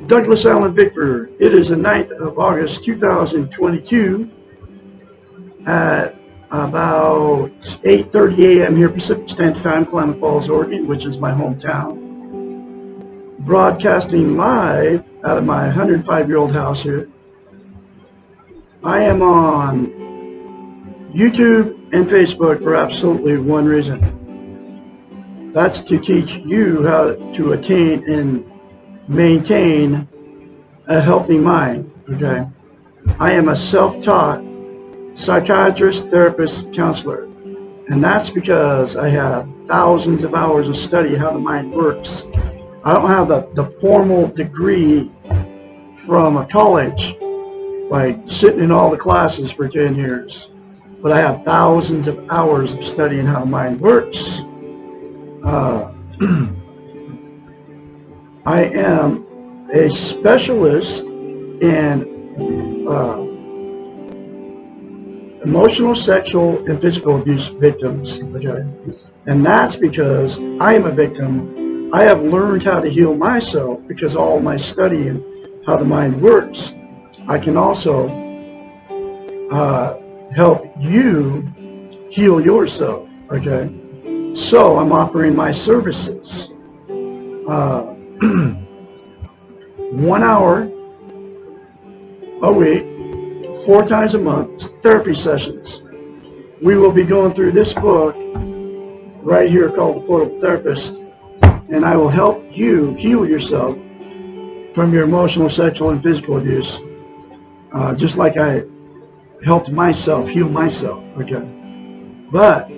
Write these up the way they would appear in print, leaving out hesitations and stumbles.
Douglas Allen Bickford. It is the 9th of August 2022 at about 8:30 a.m. here Pacific Standard Time, Klamath Falls, Oregon, which is my hometown. Broadcasting live out of my 105-year-old house here. I am on YouTube and Facebook for absolutely one reason. That's to teach you how to attain and maintain a healthy mind, okay? I am a self-taught psychiatrist, therapist, counselor, and that's because I have thousands of hours of study how the mind works. I don't have the formal degree from a college, like sitting in all the classes for 10 years, but I have thousands of hours of studying how the mind works. I am a specialist in emotional, sexual, and physical abuse victims, okay? And that's because I am a victim. I have learned how to heal myself because of all my study and how the mind works. I can also help you heal yourself, okay? So I'm offering my services. 1 hour a week, 4 times a month, therapy sessions. We will be going through this book right here called The Portable Therapist, and I will help you heal yourself from your emotional, sexual, and physical abuse, just like I helped myself heal myself, okay? But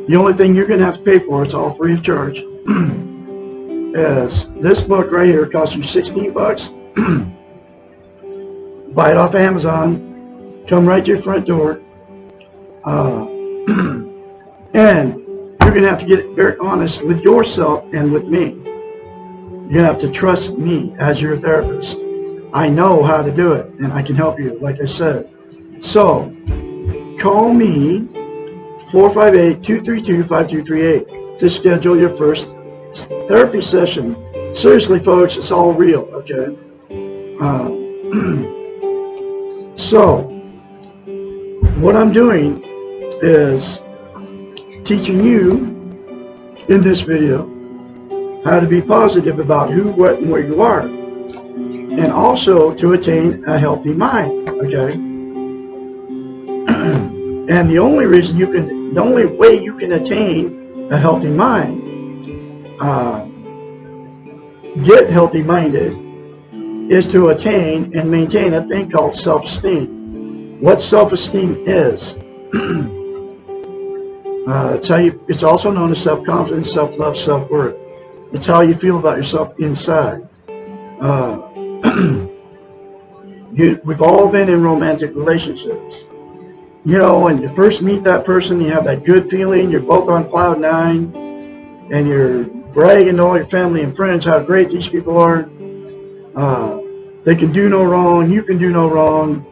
the only thing you're going to have to pay for, it's all free of charge, is this book right here. Costs you 16 bucks. Buy it off Amazon. Come right to your front door. And you're going to have to get very honest with yourself and with me. You're going to have to trust me as your therapist. I know how to do it, and I can help you, like I said. So, call me 458-232-5238 to schedule your first therapy session. Seriously, folks, it's all real, okay? So, what I'm doing is teaching you in this video how to be positive about who, what, and where you are, and also to attain a healthy mind, okay? And the only way you can attain a healthy mind, get healthy minded, is to attain and maintain a thing called self-esteem. What self-esteem is, it's also known as self-confidence, self-love, self-worth. It's how you feel about yourself inside. We've all been in romantic relationships. You know, when you first meet that person, you have that good feeling, you're both on cloud 9, and you're bragging to all your family and friends how great these people are. They can do no wrong, you can do no wrong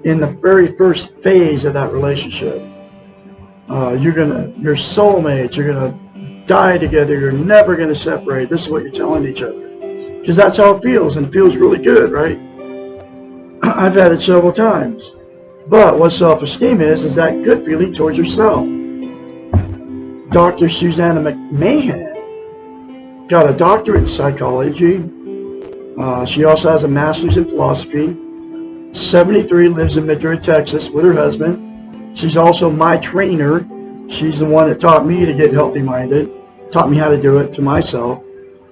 in the very first phase of that relationship. You're soulmates, you're gonna die together, you're never gonna separate. This is what you're telling each other. Because that's how it feels, and it feels really good, right? I've had it several times. But what self-esteem is that good feeling towards yourself. Dr. Susanna McMahon got a doctorate in psychology. She also has a master's in philosophy. 73, lives in Madrid, Texas with her husband. She's also my trainer. She's the one that taught me to get healthy minded, taught me how to do it to myself.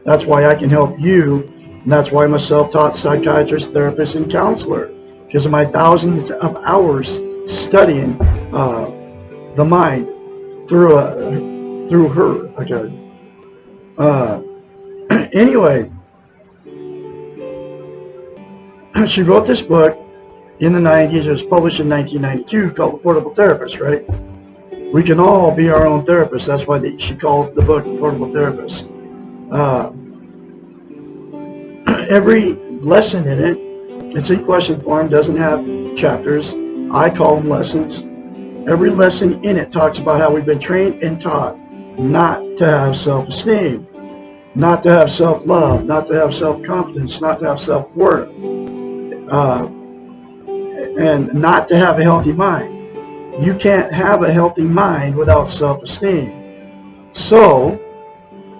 That's why I can help you, and that's why I'm a self-taught psychiatrist, therapist, and counselor, because of my thousands of hours studying the mind through her. Okay. Anyway, she wrote this book in the 90s. It was published in 1992, called The Portable Therapist, right? We can all be our own therapist. That's why she calls the book The Portable Therapist. Every lesson in it, it's in question form, doesn't have chapters. I call them lessons. Every lesson in it talks about how we've been trained and taught not to have self-esteem. not to have self-love, not to have self-confidence, not to have self-worth, and not to have a healthy mind. You can't have a healthy mind without self-esteem. So,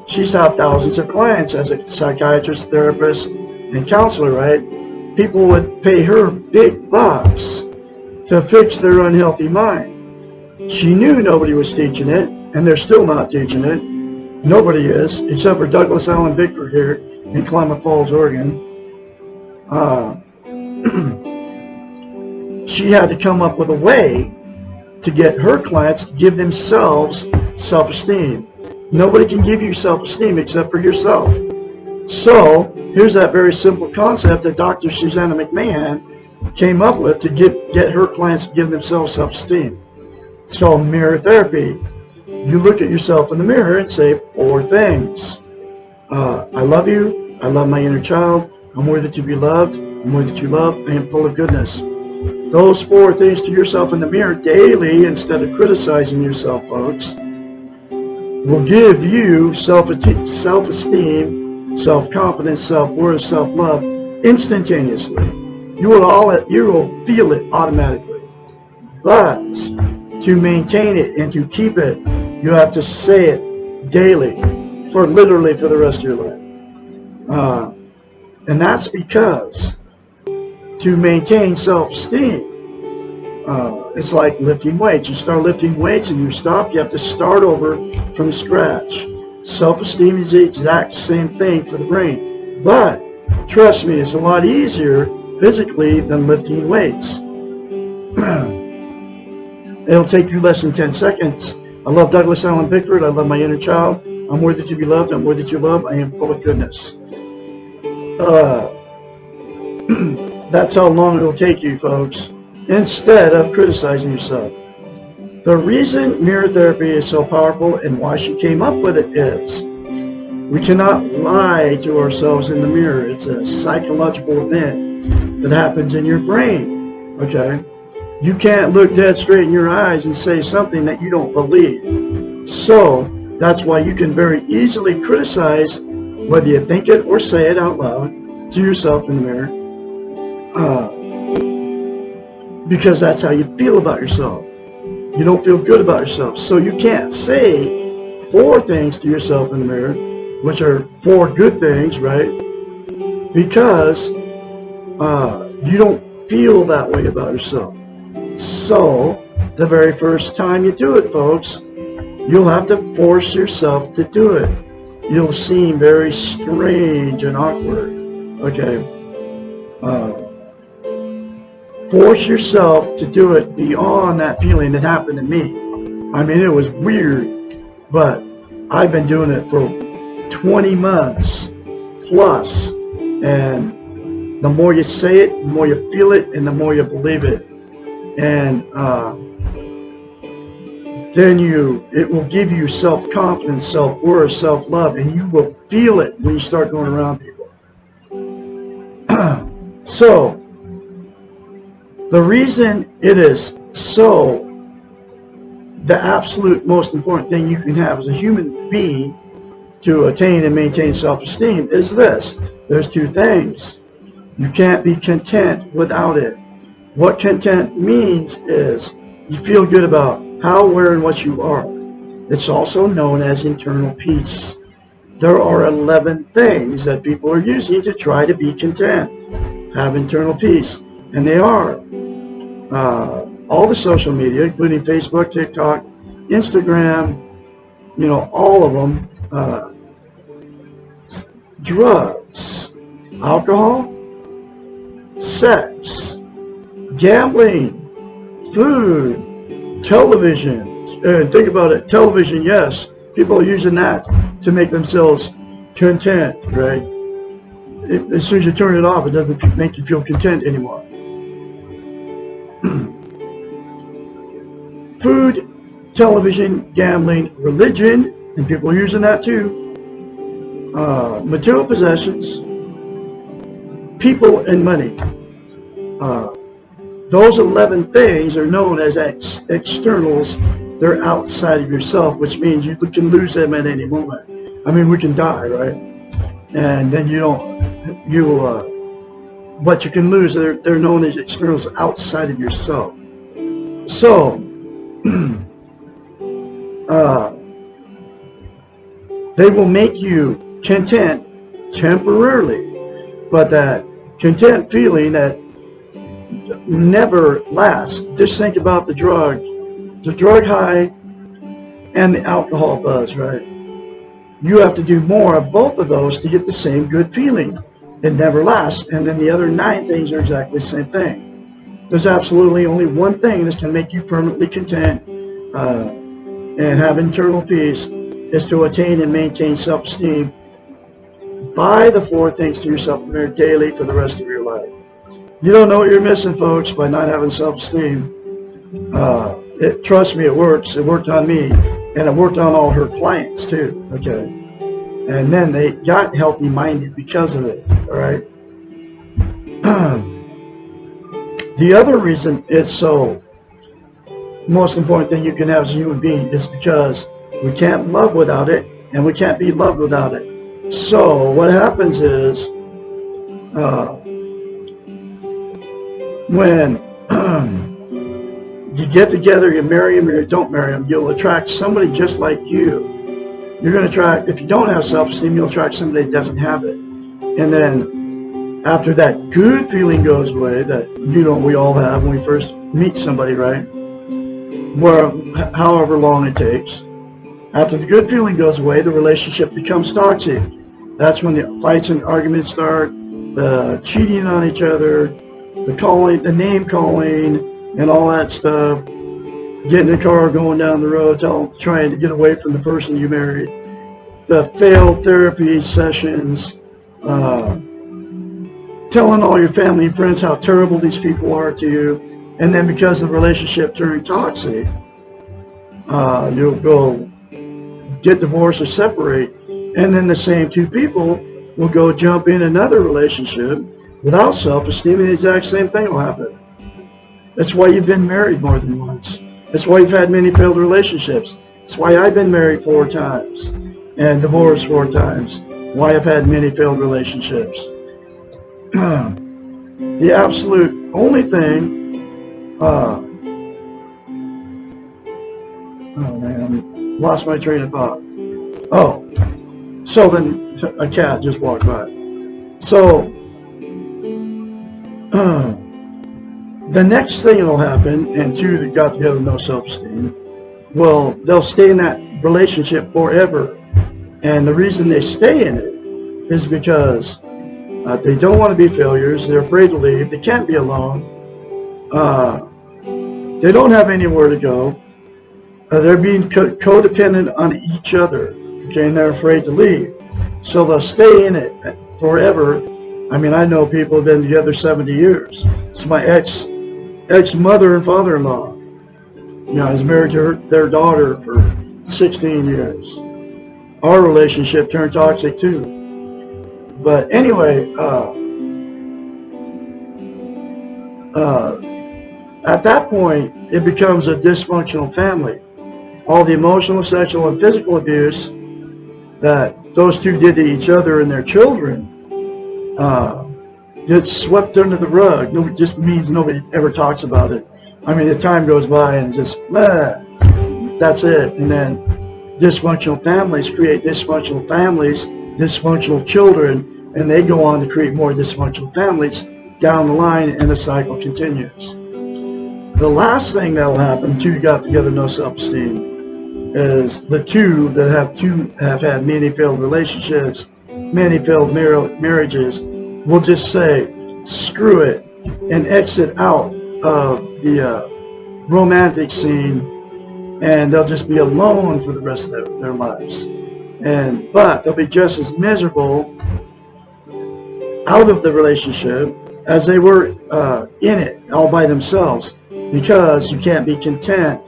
she's had thousands of clients as a psychiatrist, therapist, and counselor, right? People would pay her big bucks to fix their unhealthy mind. She knew nobody was teaching it, and they're still not teaching it. Nobody is, except for Douglas Allen Bickford here in Klamath Falls, Oregon. She had to come up with a way to get her clients to give themselves self-esteem. Nobody can give you self-esteem except for yourself. So here's that very simple concept that Dr. Susanna McMahon came up with to get her clients to give themselves self-esteem. It's called mirror therapy. You look at yourself in the mirror and say 4 things. I love you. I love my inner child. I'm worthy to be loved. I'm worthy to love. I am full of goodness. Those 4 things to yourself in the mirror daily, instead of criticizing yourself, folks, will give you self-esteem, self-confidence, self-worth, self-love instantaneously. You will feel it automatically. But to maintain it and to keep it, you have to say it daily, literally for the rest of your life. And that's because to maintain self-esteem, it's like lifting weights. You start lifting weights and you stop, you have to start over from scratch. Self-esteem is the exact same thing for the brain. But trust me, it's a lot easier physically than lifting weights. It'll take you less than 10 seconds. I love Douglas Allen Bickford. I love my inner child. I'm worthy to be loved. I'm worthy to love. I am full of goodness. That's how long it will take you, folks, instead of criticizing yourself. The reason mirror therapy is so powerful and why she came up with it is we cannot lie to ourselves in the mirror. It's a psychological event that happens in your brain, okay? You can't look dead straight in your eyes and say something that you don't believe. So that's why you can very easily criticize, whether you think it or say it out loud to yourself in the mirror, because that's how you feel about yourself. You don't feel good about yourself. So you can't say 4 things to yourself in the mirror, which are 4 good things, right? Because you don't feel that way about yourself. So the very first time you do it, folks, you'll have to force yourself to do it. You'll seem very strange and awkward. Okay. Force yourself to do it beyond that feeling that happened to me. I mean, it was weird, but I've been doing it for 20 months plus. And the more you say it, the more you feel it, and the more you believe it. And then it will give you self-confidence, self-worth, self-love, and you will feel it when you start going around people. So, the reason it is the absolute most important thing you can have as a human being to attain and maintain self-esteem is this. There's 2 things. You can't be content without it. What content means is you feel good about how, where, and what you are. It's also known as internal peace. There are 11 things that people are using to try to be content, have internal peace, and they are all the social media, including Facebook, TikTok, Instagram, all of them, drugs, alcohol, sex, gambling, food, television. And think about it, television, yes, people are using that to make themselves content, right? As soon as you turn it off, it doesn't make you feel content anymore. Food, television, gambling, religion, and people are using that too. Material possessions, people, and money. Those 11 things are known as externals. They're outside of yourself, which means you can lose them at any moment. I mean, we can die, right? And then what you can lose, they're known as externals outside of yourself. So, they will make you content temporarily, but that content feeling that never lasts. Just think about the drug high and the alcohol buzz, right? You have to do more of both of those to get the same good feeling. It never lasts. And then the other 9 things are exactly the same thing. There's absolutely only one thing that can make you permanently content and have internal peace, is to attain and maintain self-esteem by the 4 things to yourself in the mirror daily for the rest of your life. You don't know what you're missing, folks, by not having self-esteem. Trust me, it works. It worked on me, and it worked on all her clients too. Okay, and then they got healthy-minded because of it. All right. The other reason it's so most important thing you can have as a human being is because we can't love without it, and we can't be loved without it. So what happens is, when you get together, you marry them or you don't marry them, you'll attract somebody just like you. You're going to attract, if you don't have self-esteem, you'll attract somebody that doesn't have it. And then after that good feeling goes away, that we all have when we first meet somebody, right? Where, however long it takes. After the good feeling goes away, the relationship becomes toxic. That's when the fights and arguments start, the cheating on each other, the name calling, and all that stuff. Getting in the car, going down the road, trying to get away from the person you married. The failed therapy sessions, telling all your family and friends how terrible these people are to you, and then because the relationship turned toxic, you'll go get divorced or separate, and then the same 2 people will go jump in another relationship without self-esteem, and the exact same thing will happen. That's why you've been married more than once. That's why you've had many failed relationships. That's why I've been married 4 times and divorced 4 times. Why I've had many failed relationships. The absolute only thing, oh man, I lost my train of thought. Oh, so then a cat just walked by. So, the next thing that'll happen, and 2 that got together with no self-esteem, well, they'll stay in that relationship forever. And the reason they stay in it is because they don't want to be failures. They're afraid to leave. They can't be alone. They don't have anywhere to go. They're being codependent on each other. Okay, and they're afraid to leave. So they'll stay in it forever. I mean, I know people have been together 70 years. It's my ex-mother and father-in-law. I was married to their daughter for 16 years. Our relationship turned toxic too. But anyway, at that point, it becomes a dysfunctional family. All the emotional, sexual, and physical abuse that those 2 did to each other and their children gets swept under the rug. It just means nobody ever talks about it. I mean, the time goes by and just, that's it. And then dysfunctional families create dysfunctional families, dysfunctional children, and they go on to create more dysfunctional families down the line, and the cycle continues. The last thing that will happen, 2 got together, no self-esteem, is the 2 that have had many failed relationships, many failed marriages, will just say, screw it, and exit out of the romantic scene, and they'll just be alone for the rest of their lives. But they'll be just as miserable out of the relationship as they were in it, all by themselves, because you can't be content.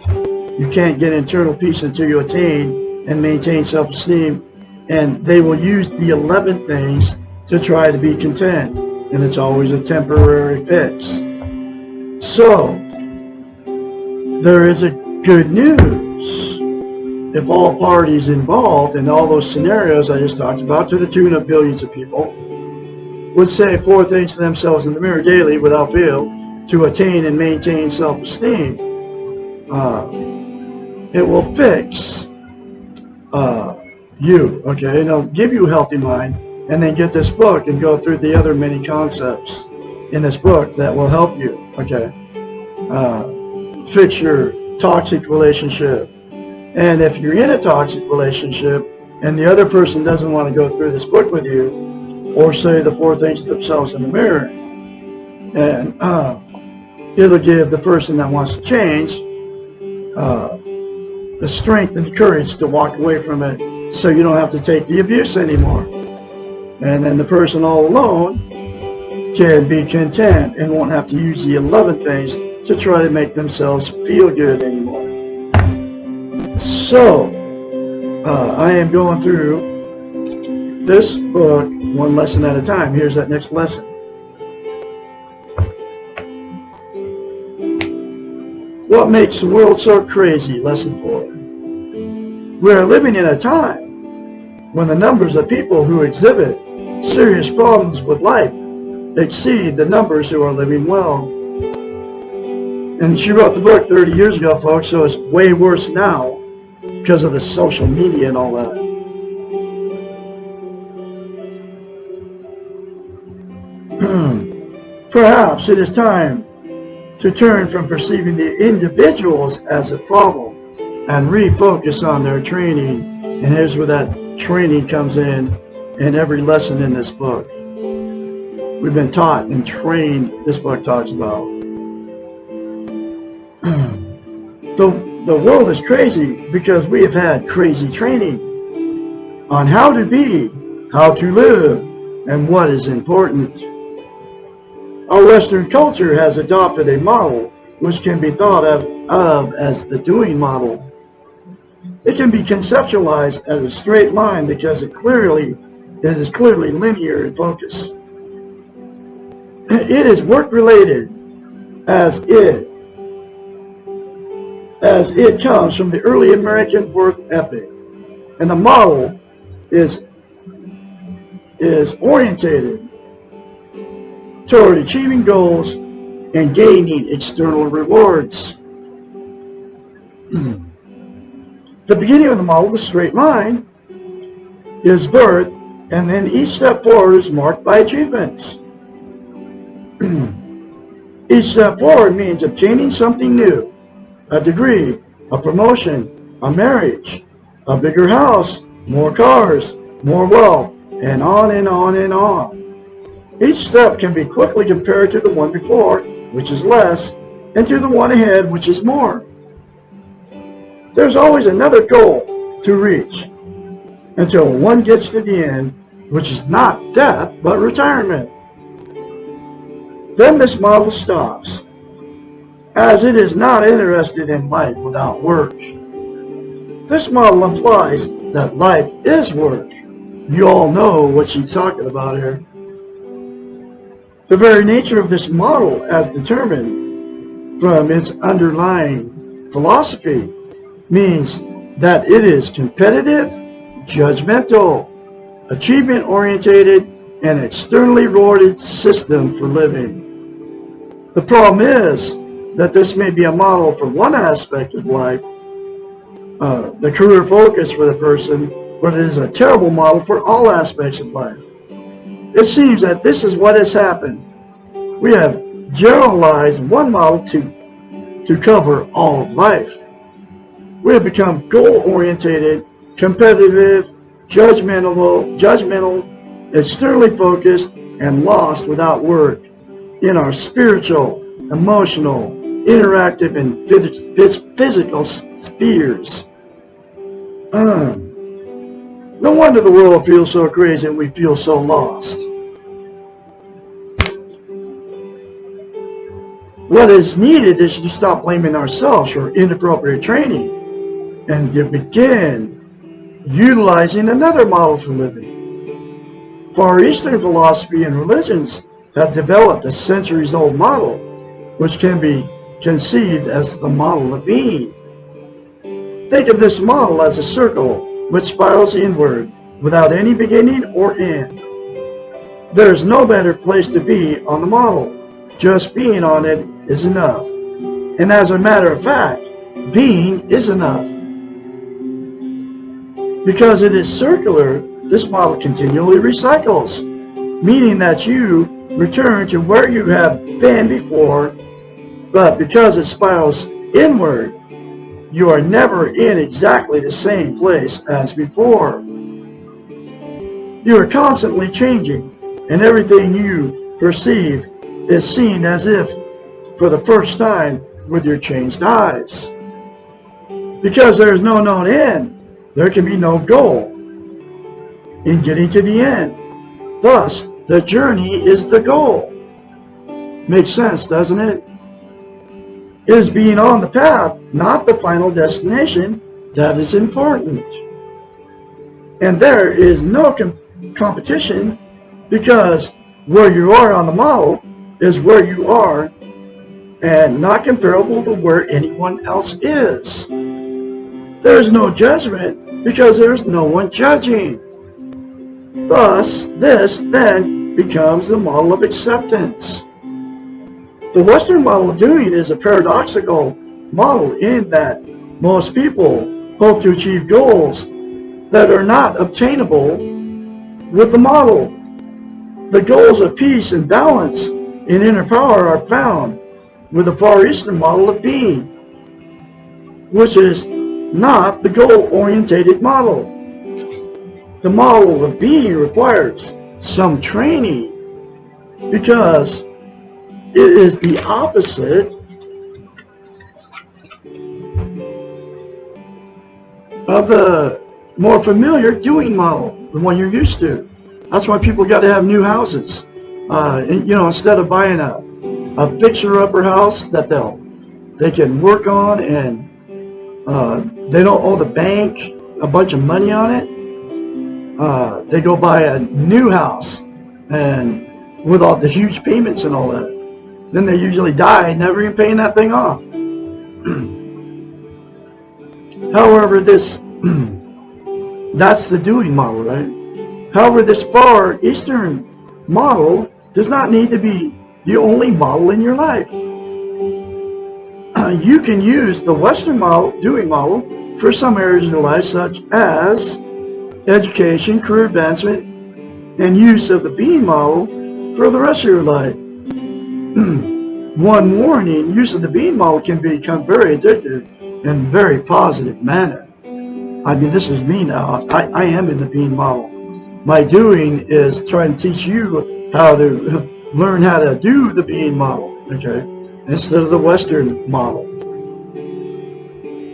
You can't get internal peace until you attain and maintain self-esteem, and they will use the 11 things to try to be content, and it's always a temporary fix. So, there is a good news. if all parties involved in all those scenarios I just talked about, to the tune of billions of people, would say 4 things to themselves in the mirror daily without fail to attain and maintain self-esteem, it will fix you, okay? It'll give you a healthy mind, and then get this book and go through the other many concepts in this book that will help you, okay? Fix your toxic relationship. And if you're in a toxic relationship and the other person doesn't want to go through this book with you, or say the 4 things to themselves in the mirror, and it'll give the person that wants to change the strength and the courage to walk away from it, so you don't have to take the abuse anymore. And then the person all alone can be content and won't have to use the 11 things to try to make themselves feel good anymore. So, I am going through this book one lesson at a time. Here's that next lesson. What makes the world so crazy? Lesson 4. We are living in a time when the numbers of people who exhibit serious problems with life exceed the numbers who are living well. And she wrote the book 30 years ago, folks, so it's way worse now because of the social media and all that. Perhaps it is time to turn from perceiving the individuals as a problem and refocus on their training. And here's where that training comes in every lesson in this book. We've been taught and trained, this book talks about. The world is crazy because we have had crazy training on how to be, how to live, and what is important. Our Western culture has adopted a model which can be thought of as the doing model. It can be conceptualized as a straight line because it is clearly linear in focus. It is work-related as it comes from the early American work ethic, and the model is orientated toward achieving goals and gaining external rewards. The beginning of the model, the straight line, is birth, and then each step forward is marked by achievements. Each step forward means obtaining something new, a degree, a promotion, a marriage, a bigger house, more cars, more wealth, and on and on and on. Each step can be quickly compared to the one before, which is less, and to the one ahead, which is more. There's always another goal to reach until one gets to the end, which is not death, but retirement. Then this model stops, as it is not interested in life without work. This model implies that life is work. You all know what she's talking about here. The very nature of this model, as determined from its underlying philosophy, means that it is competitive, judgmental, achievement-oriented, and externally rewarded system for living. The problem is that this may be a model for one aspect of life, the career focus for the person, but it is a terrible model for all aspects of life. It seems that this is what has happened. We have generalized one model to cover all of life. We have become goal-oriented, competitive, judgmental, externally focused, and lost without work in our spiritual, emotional, interactive, and physical spheres. No wonder the world feels so crazy and we feel so lost. What is needed is to stop blaming ourselves for inappropriate training and to begin utilizing another model for living. Far Eastern philosophy and religions have developed a centuries-old model which can be conceived as the model of being. Think of this model as a circle which spirals inward without any beginning or end. There is no better place to be on the model. Just being on it is enough. And as a matter of fact, being is enough. Because it is circular, this model continually recycles, meaning that you return to where you have been before, but because it spirals inward, you are never in exactly the same place as before. You are constantly changing, and everything you perceive is seen as if for the first time with your changed eyes. Because there is no known end, there can be no goal in getting to the end. Thus, the journey is the goal. Makes sense, doesn't it? It is being on the path, not the final destination, that is important. And there is no competition, because where you are on the model is where you are and not comparable to where anyone else is. There is no judgment because there is no one judging. Thus, this then becomes the model of acceptance. The Western model of doing is a paradoxical model in that most people hope to achieve goals that are not obtainable with the model. The goals of peace and balance and inner power are found with the Far Eastern model of being, which is not the goal-orientated model. The model of being requires some training because it is the opposite of the more familiar doing model, the one you're used to. That's why people got to have new houses. Instead of buying a fixer-upper house that they can work on and they don't owe the bank a bunch of money on it. They go buy a new house and with all the huge payments and all that. Then they usually die never even paying that thing off. However, that's the doing model, right? However, this Far Eastern model does not need to be the only model in your life. You can use the Western model, doing model, for some areas in your life, such as education, career advancement, and use of the being model for the rest of your life. One warning, use of the being model can become very addictive in a very positive manner. I mean, this is me now. I am in the being model. My doing is trying to teach you how to learn how to do the being model, okay, instead of the Western model.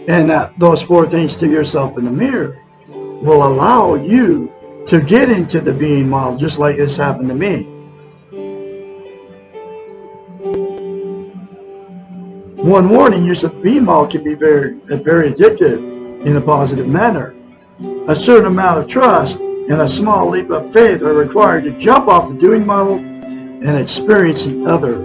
And those 4 things to yourself in the mirror will allow you to get into the being model, just like this happened to me. One warning, use of being model can be very addictive in a positive manner. A certain amount of trust and a small leap of faith are required to jump off the doing model and experience the other.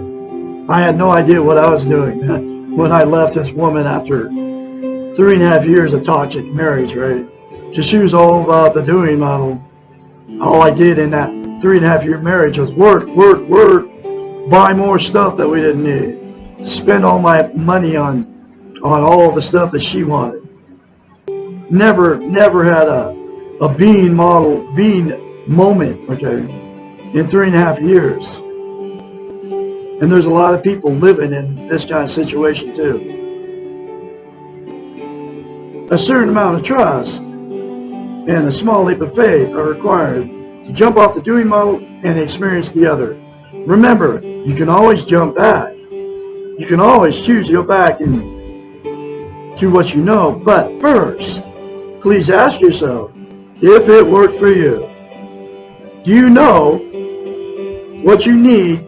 I had no idea what I was doing when I left this woman after 3.5 years of toxic marriage, right? Because she was all about the doing model. All I did in that 3.5 year marriage was work, buy more stuff that we didn't need, spend all my money on all the stuff that she wanted. Never had a being model, being moment, okay, in 3.5 years. And there's a lot of people living in this kind of situation too. A certain amount of trust and a small leap of faith are required to jump off the doing model and experience the other. Remember, you can always jump back. You can always choose to go back to what you know. But first, please ask yourself if it worked for you. Do you know what you need?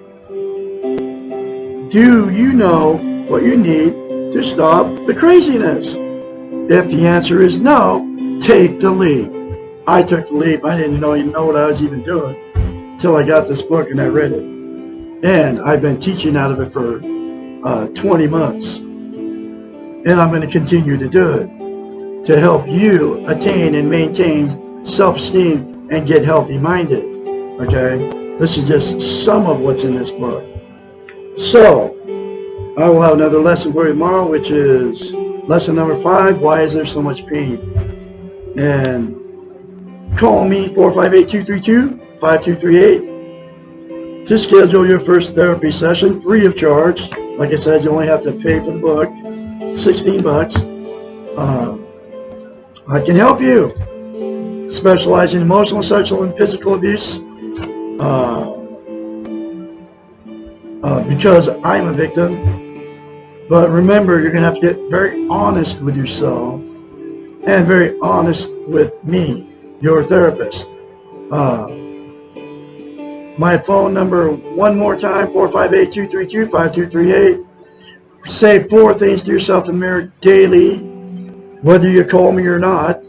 Do you know what you need to stop the craziness? If the answer is no, take the leap. I took the leap. I didn't even know what I was even doing until I got this book and I read it. And I've been teaching out of it for 20 months. And I'm going to continue to do it. to help you attain and maintain self-esteem and get healthy-minded. Okay? This is just some of what's in this book. So, I will have another lesson for you tomorrow, which is lesson number 5, why is there so much pain? And call me 458-232-5238 to schedule your first therapy session free of charge. Like I said, you only have to pay for the book, $16. I can help you. Specialize in emotional, sexual, and physical abuse. Because I'm a victim. But remember, you're going to have to get very honest with yourself and very honest with me, your therapist. My phone number, one more time, 458-232-5238. Say 4 things to yourself in the mirror daily, whether you call me or not,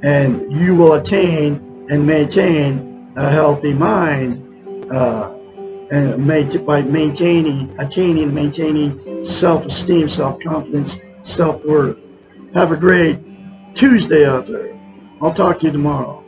and you will attain and maintain a healthy mind, and by attaining and maintaining self-esteem, self-confidence, self-worth. Have a great Tuesday out there. I'll talk to you tomorrow.